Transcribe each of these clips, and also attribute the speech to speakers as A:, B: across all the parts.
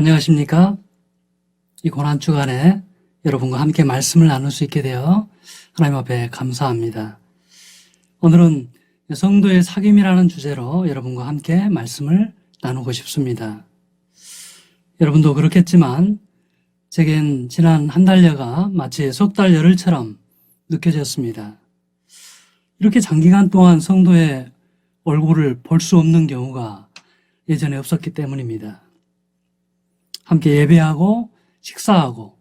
A: 안녕하십니까? 이 고난주간에 여러분과 함께 말씀을 나눌 수 있게 되어 하나님 앞에 감사합니다. 오늘은 성도의 사귐이라는 주제로 여러분과 함께 말씀을 나누고 싶습니다. 여러분도 그렇겠지만 제겐 지난 한 달여가 마치 석 달 열흘처럼 느껴졌습니다. 이렇게 장기간 동안 성도의 얼굴을 볼 수 없는 경우가 예전에 없었기 때문입니다. 함께 예배하고 식사하고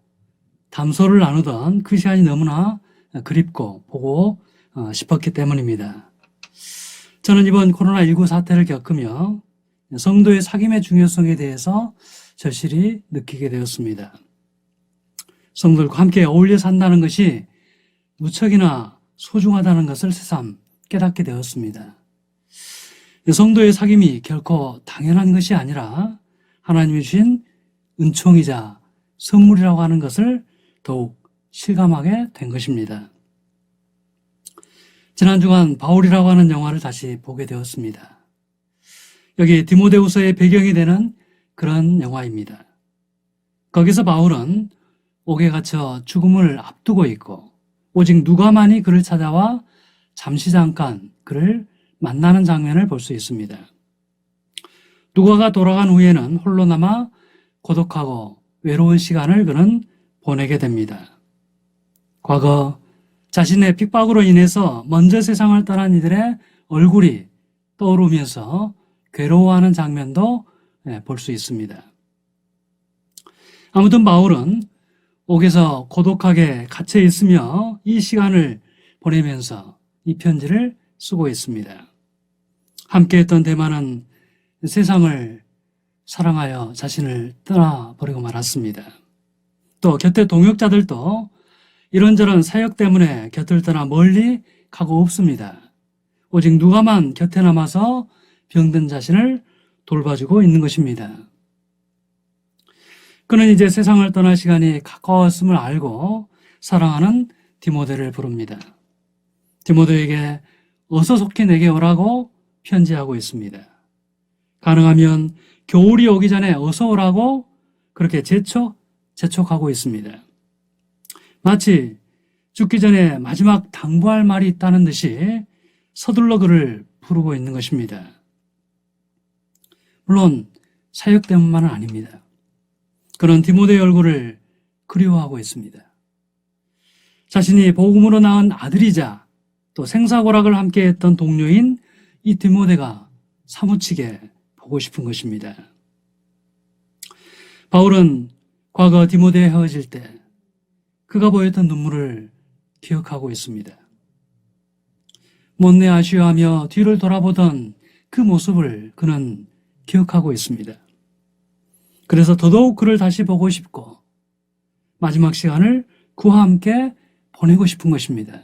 A: 담소를 나누던 그 시간이 너무나 그립고 보고 싶었기 때문입니다. 저는 이번 코로나19 사태를 겪으며 성도의 사귐의 중요성에 대해서 절실히 느끼게 되었습니다. 성도들과 함께 어울려 산다는 것이 무척이나 소중하다는 것을 새삼 깨닫게 되었습니다. 성도의 사귐이 결코 당연한 것이 아니라 하나님이 주신 은총이자 선물이라고 하는 것을 더욱 실감하게 된 것입니다. 지난 주간 바울이라고 하는 영화를 다시 보게 되었습니다. 여기 디모데후서의 배경이 되는 그런 영화입니다. 거기서 바울은 옥에 갇혀 죽음을 앞두고 있고 오직 누가만이 그를 찾아와 잠시 잠깐 그를 만나는 장면을 볼 수 있습니다. 누가가 돌아간 후에는 홀로 남아 고독하고 외로운 시간을 그는 보내게 됩니다. 과거 자신의 핍박으로 인해서 먼저 세상을 떠난 이들의 얼굴이 떠오르면서 괴로워하는 장면도 볼 수 있습니다. 아무튼 바울은 옥에서 고독하게 갇혀 있으며 이 시간을 보내면서 이 편지를 쓰고 있습니다. 함께했던 대만은 세상을 사랑하여 자신을 떠나버리고 말았습니다. 또 곁에 동역자들도 이런저런 사역 때문에 곁을 떠나 멀리 가고 없습니다. 오직 누가만 곁에 남아서 병든 자신을 돌봐주고 있는 것입니다. 그는 이제 세상을 떠날 시간이 가까웠음을 알고 사랑하는 디모데를 부릅니다. 디모데에게 어서 속히 내게 오라고 편지하고 있습니다. 가능하면 겨울이 오기 전에 어서 오라고 그렇게 재촉하고 있습니다. 마치 죽기 전에 마지막 당부할 말이 있다는 듯이 서둘러 그를 부르고 있는 것입니다. 물론 사역 때문만은 아닙니다. 그는 디모데의 얼굴을 그리워하고 있습니다. 자신이 복음으로 낳은 아들이자 또 생사고락을 함께했던 동료인 이 디모데가 사무치게 보고 싶은 것입니다. 바울은 과거 디모데와 헤어질 때 그가 보였던 눈물을 기억하고 있습니다. 못내 아쉬워하며 뒤를 돌아보던 그 모습을 그는 기억하고 있습니다. 그래서 더더욱 그를 다시 보고 싶고 마지막 시간을 그와 함께 보내고 싶은 것입니다.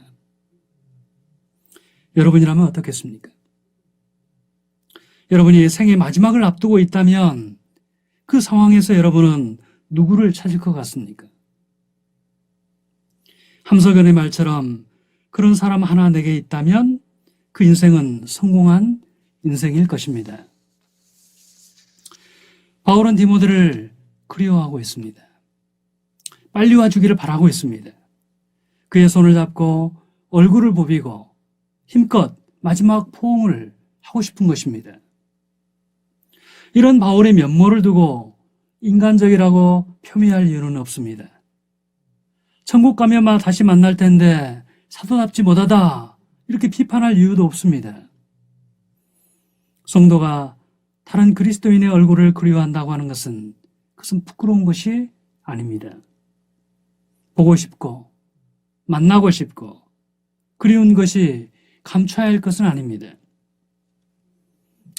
A: 여러분이라면 어떻겠습니까? 여러분이 생의 마지막을 앞두고 있다면 그 상황에서 여러분은 누구를 찾을 것 같습니까? 함석연의 말처럼 그런 사람 하나 내게 있다면 그 인생은 성공한 인생일 것입니다. 바울은 디모데를 그리워하고 있습니다. 빨리 와주기를 바라고 있습니다. 그의 손을 잡고 얼굴을 부비고 힘껏 마지막 포옹을 하고 싶은 것입니다. 이런 바울의 면모를 두고 인간적이라고 폄훼할 이유는 없습니다. 천국 가면 다시 만날 텐데 사도답지 못하다 이렇게 비판할 이유도 없습니다. 성도가 다른 그리스도인의 얼굴을 그리워한다고 하는 것은 그것은 부끄러운 것이 아닙니다. 보고 싶고 만나고 싶고 그리운 것이 감춰야 할 것은 아닙니다.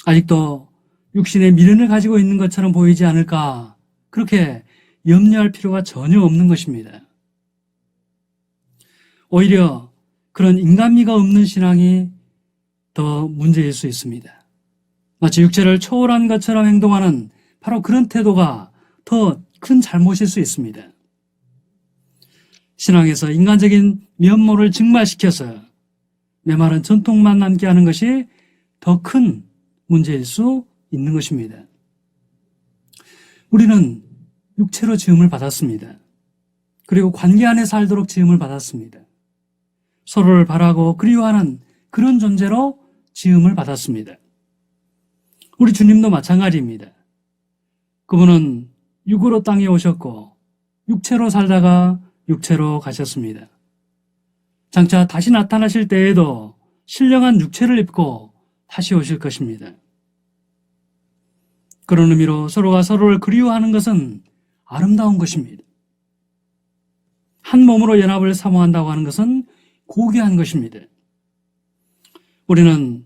A: 아직도 육신의 미련을 가지고 있는 것처럼 보이지 않을까 그렇게 염려할 필요가 전혀 없는 것입니다. 오히려 그런 인간미가 없는 신앙이 더 문제일 수 있습니다. 마치 육체를 초월한 것처럼 행동하는 바로 그런 태도가 더 큰 잘못일 수 있습니다. 신앙에서 인간적인 면모를 증발시켜서 메마른 전통만 남게 하는 것이 더 큰 문제일 수 있는 것입니다. 우리는 육체로 지음을 받았습니다. 그리고 관계 안에 살도록 지음을 받았습니다. 서로를 바라고 그리워하는 그런 존재로 지음을 받았습니다. 우리 주님도 마찬가지입니다. 그분은 육으로 땅에 오셨고 육체로 살다가 육체로 가셨습니다. 장차 다시 나타나실 때에도 신령한 육체를 입고 다시 오실 것입니다. 그런 의미로 서로가 서로를 그리워하는 것은 아름다운 것입니다. 한 몸으로 연합을 사모한다고 하는 것은 고귀한 것입니다. 우리는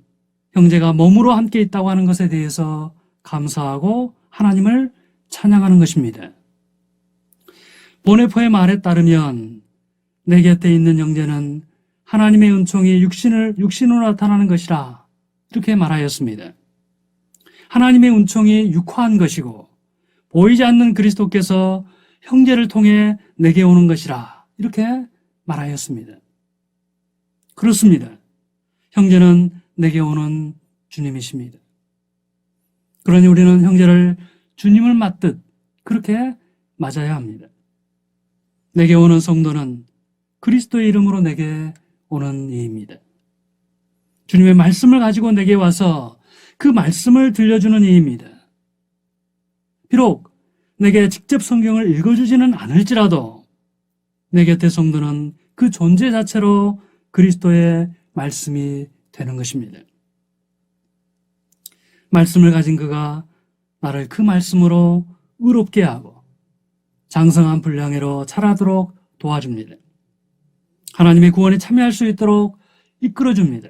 A: 형제가 몸으로 함께 있다고 하는 것에 대해서 감사하고 하나님을 찬양하는 것입니다. 보네포의 말에 따르면 내 곁에 있는 형제는 하나님의 은총이 육신으로 나타나는 것이라 이렇게 말하였습니다. 하나님의 은총이 육화한 것이고 보이지 않는 그리스도께서 형제를 통해 내게 오는 것이라 이렇게 말하였습니다. 그렇습니다. 형제는 내게 오는 주님이십니다. 그러니 우리는 형제를 주님을 맞듯 그렇게 맞아야 합니다. 내게 오는 성도는 그리스도의 이름으로 내게 오는 이입니다. 주님의 말씀을 가지고 내게 와서 그 말씀을 들려주는 이입니다. 비록 내게 직접 성경을 읽어주지는 않을지라도 내 곁의 성도는 그 존재 자체로 그리스도의 말씀이 되는 것입니다. 말씀을 가진 그가 나를 그 말씀으로 의롭게 하고 장성한 분량으로 자라도록 도와줍니다. 하나님의 구원에 참여할 수 있도록 이끌어줍니다.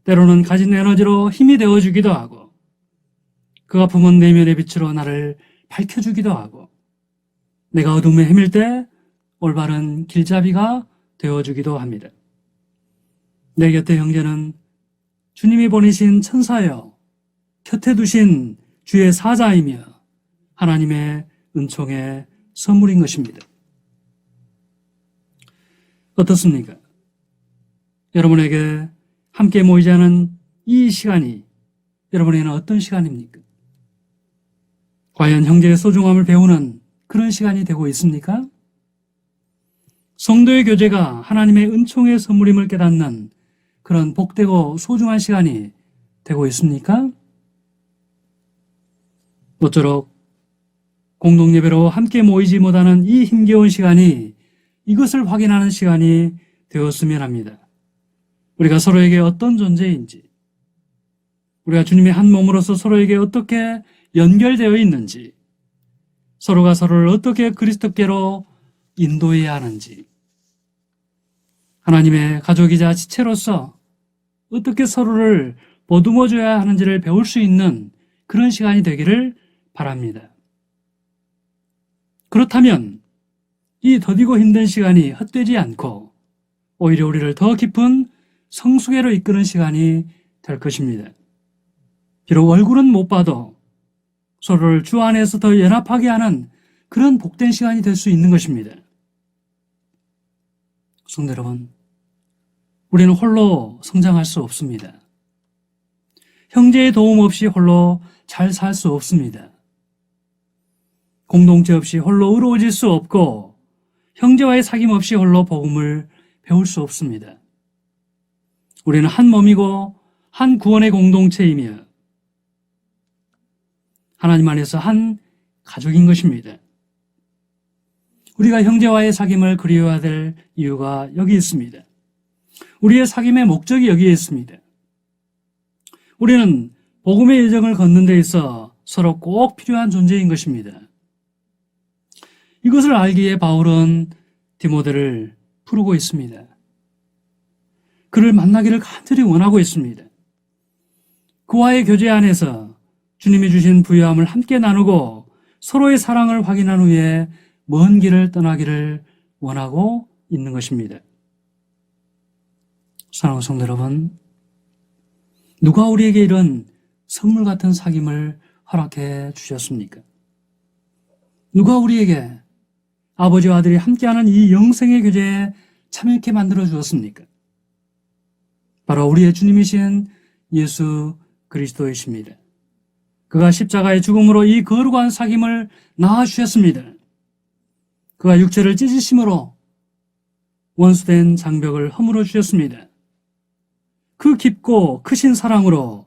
A: 때로는 가진 에너지로 힘이 되어주기도 하고 그가 품은 내면의 빛으로 나를 밝혀주기도 하고 내가 어둠에 헤맬 때 올바른 길잡이가 되어주기도 합니다. 내 곁의 형제는 주님이 보내신 천사여 곁에 두신 주의 사자이며 하나님의 은총의 선물인 것입니다. 어떻습니까? 여러분에게 함께 모이자는 이 시간이 여러분에게는 어떤 시간입니까? 과연 형제의 소중함을 배우는 그런 시간이 되고 있습니까? 성도의 교제가 하나님의 은총의 선물임을 깨닫는 그런 복되고 소중한 시간이 되고 있습니까? 모쪼록 공동예배로 함께 모이지 못하는 이 힘겨운 시간이 이것을 확인하는 시간이 되었으면 합니다. 우리가 서로에게 어떤 존재인지, 우리가 주님의 한 몸으로서 서로에게 어떻게 연결되어 있는지, 서로가 서로를 어떻게 그리스도께로 인도해야 하는지, 하나님의 가족이자 지체로서 어떻게 서로를 보듬어줘야 하는지를 배울 수 있는 그런 시간이 되기를 바랍니다. 그렇다면 이 더디고 힘든 시간이 헛되지 않고 오히려 우리를 더 깊은 성숙애로 이끄는 시간이 될 것입니다. 비록 얼굴은 못 봐도 서로를 주 안에서 더 연합하게 하는 그런 복된 시간이 될 수 있는 것입니다. 성도 여러분, 우리는 홀로 성장할 수 없습니다. 형제의 도움 없이 홀로 잘 살 수 없습니다. 공동체 없이 홀로 의로워질 수 없고 형제와의 사귐 없이 홀로 복음을 배울 수 없습니다. 우리는 한 몸이고 한 구원의 공동체이며 하나님 안에서 한 가족인 것입니다. 우리가 형제와의 사귐을 그리워야 될 이유가 여기 있습니다. 우리의 사귐의 목적이 여기에 있습니다. 우리는 복음의 여정을 걷는 데 있어 서로 꼭 필요한 존재인 것입니다. 이것을 알기에 바울은 디모데를 부르고 있습니다. 그를 만나기를 간절히 원하고 있습니다. 그와의 교제 안에서 주님이 주신 부유함을 함께 나누고 서로의 사랑을 확인한 후에 먼 길을 떠나기를 원하고 있는 것입니다. 사랑하는 성도 여러분, 누가 우리에게 이런 선물 같은 사귐을 허락해 주셨습니까? 누가 우리에게 아버지와 아들이 함께하는 이 영생의 교제에 참여케 만들어 주었습니까? 바로 우리의 주님이신 예수 그리스도이십니다. 그가 십자가의 죽음으로 이 거룩한 사귐을 낳아주셨습니다. 그가 육체를 찢으심으로 원수된 장벽을 허물어 주셨습니다. 그 깊고 크신 사랑으로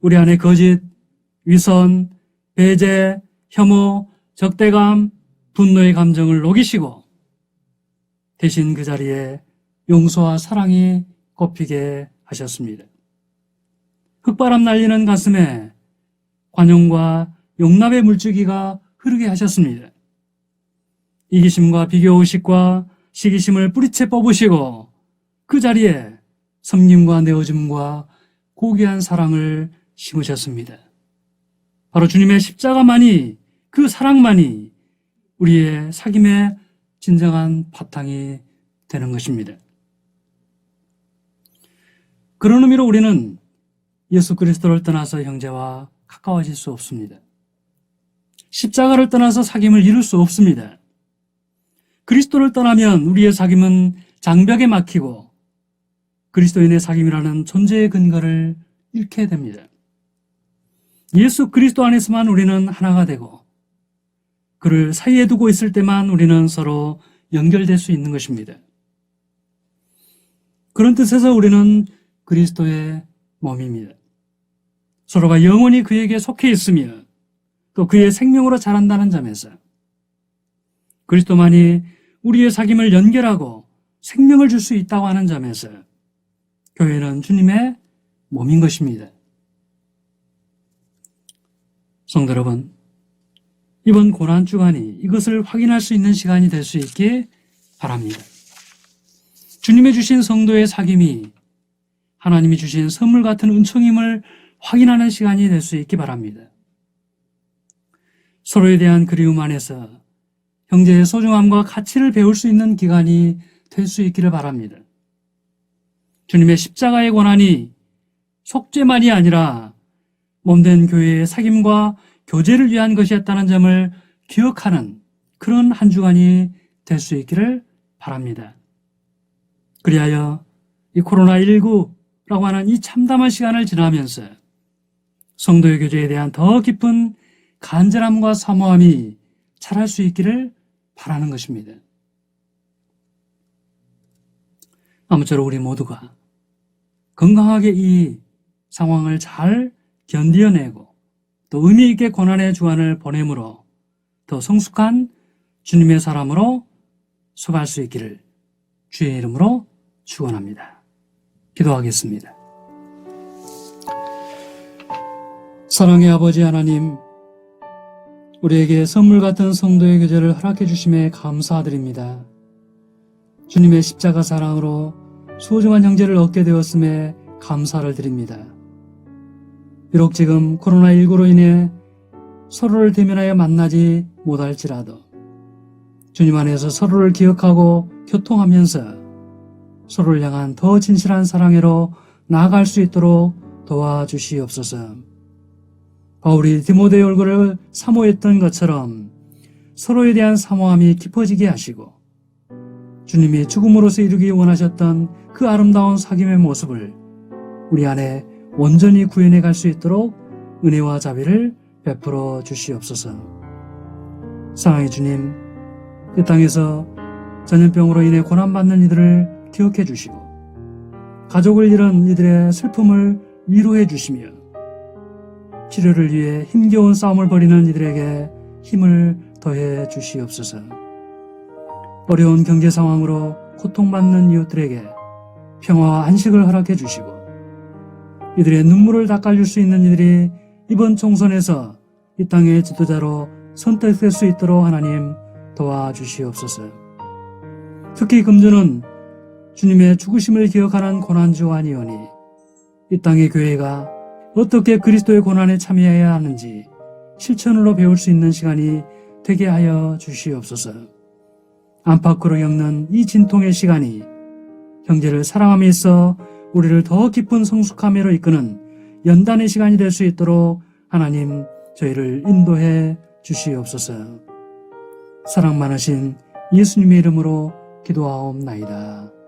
A: 우리 안에 거짓, 위선, 배제, 혐오, 적대감, 분노의 감정을 녹이시고 대신 그 자리에 용서와 사랑이 꼽히게 하셨습니다. 흙바람 날리는 가슴에 관용과 용납의 물줄기가 흐르게 하셨습니다. 이기심과 비교의식과 시기심을 뿌리채 뽑으시고 그 자리에 섬김과 내어줌과 고귀한 사랑을 심으셨습니다. 바로 주님의 십자가만이, 그 사랑만이 우리의 사귐의 진정한 바탕이 되는 것입니다. 그런 의미로 우리는 예수 그리스도를 떠나서 형제와 가까워질 수 없습니다. 십자가를 떠나서 사귐을 이룰 수 없습니다. 그리스도를 떠나면 우리의 사귐은 장벽에 막히고 그리스도인의 사귐이라는 존재의 근거를 잃게 됩니다. 예수 그리스도 안에서만 우리는 하나가 되고 그를 사이에 두고 있을 때만 우리는 서로 연결될 수 있는 것입니다. 그런 뜻에서 우리는 그리스도의 몸입니다. 서로가 영원히 그에게 속해 있으며 또 그의 생명으로 자란다는 점에서 그리스도만이 우리의 사귐을 연결하고 생명을 줄 수 있다고 하는 점에서 교회는 주님의 몸인 것입니다. 성도 여러분, 이번 고난주간이 이것을 확인할 수 있는 시간이 될 수 있기 바랍니다. 주님의 주신 성도의 사귐이 하나님이 주신 선물 같은 은총임을 확인하는 시간이 될 수 있기 바랍니다. 서로에 대한 그리움 안에서 형제의 소중함과 가치를 배울 수 있는 기간이 될 수 있기를 바랍니다. 주님의 십자가의 고난이 속죄만이 아니라 몸된 교회의 사귐과 교제를 위한 것이었다는 점을 기억하는 그런 한 주간이 될 수 있기를 바랍니다. 그리하여 이 코로나19라고 하는 이 참담한 시간을 지나면서 성도의 교제에 대한 더 깊은 간절함과 사모함이 자랄 수 있기를 바라는 것입니다. 아무쪼록 우리 모두가 건강하게 이 상황을 잘 견디어내고 또 의미 있게 고난의 주간을 보내므로 더 성숙한 주님의 사람으로 서갈 수 있기를 주의 이름으로 축원합니다. 기도하겠습니다. 사랑의 아버지 하나님, 우리에게 선물 같은 성도의 교제를 허락해 주심에 감사드립니다. 주님의 십자가 사랑으로 소중한 형제를 얻게 되었음에 감사를 드립니다. 비록 지금 코로나19로 인해 서로를 대면하여 만나지 못할지라도 주님 안에서 서로를 기억하고 교통하면서 서로를 향한 더 진실한 사랑으로 나아갈 수 있도록 도와주시옵소서. 바울이 디모데의 얼굴을 사모했던 것처럼 서로에 대한 사모함이 깊어지게 하시고 주님이 죽음으로써 이루기 원하셨던 그 아름다운 사귐의 모습을 우리 안에 온전히 구현해 갈 수 있도록 은혜와 자비를 베풀어 주시옵소서. 사랑의 주님, 이 땅에서 전염병으로 인해 고난받는 이들을 기억해 주시고 가족을 잃은 이들의 슬픔을 위로해 주시며 치료를 위해 힘겨운 싸움을 벌이는 이들에게 힘을 더해 주시옵소서. 어려운 경제 상황으로 고통받는 이웃들에게 평화와 안식을 허락해 주시고 이들의 눈물을 닦아줄 수 있는 이들이 이번 총선에서 이 땅의 지도자로 선택될 수 있도록 하나님 도와주시옵소서. 특히 금주는 주님의 죽으심을 기억하는 고난주간이오니 이 땅의 교회가 어떻게 그리스도의 고난에 참여해야 하는지 실천으로 배울 수 있는 시간이 되게 하여 주시옵소서. 안팎으로 엮는 이 진통의 시간이 형제를 사랑함에 있어 우리를 더 깊은 성숙함으로 이끄는 연단의 시간이 될 수 있도록 하나님 저희를 인도해 주시옵소서. 사랑 많으신 예수님의 이름으로 기도하옵나이다.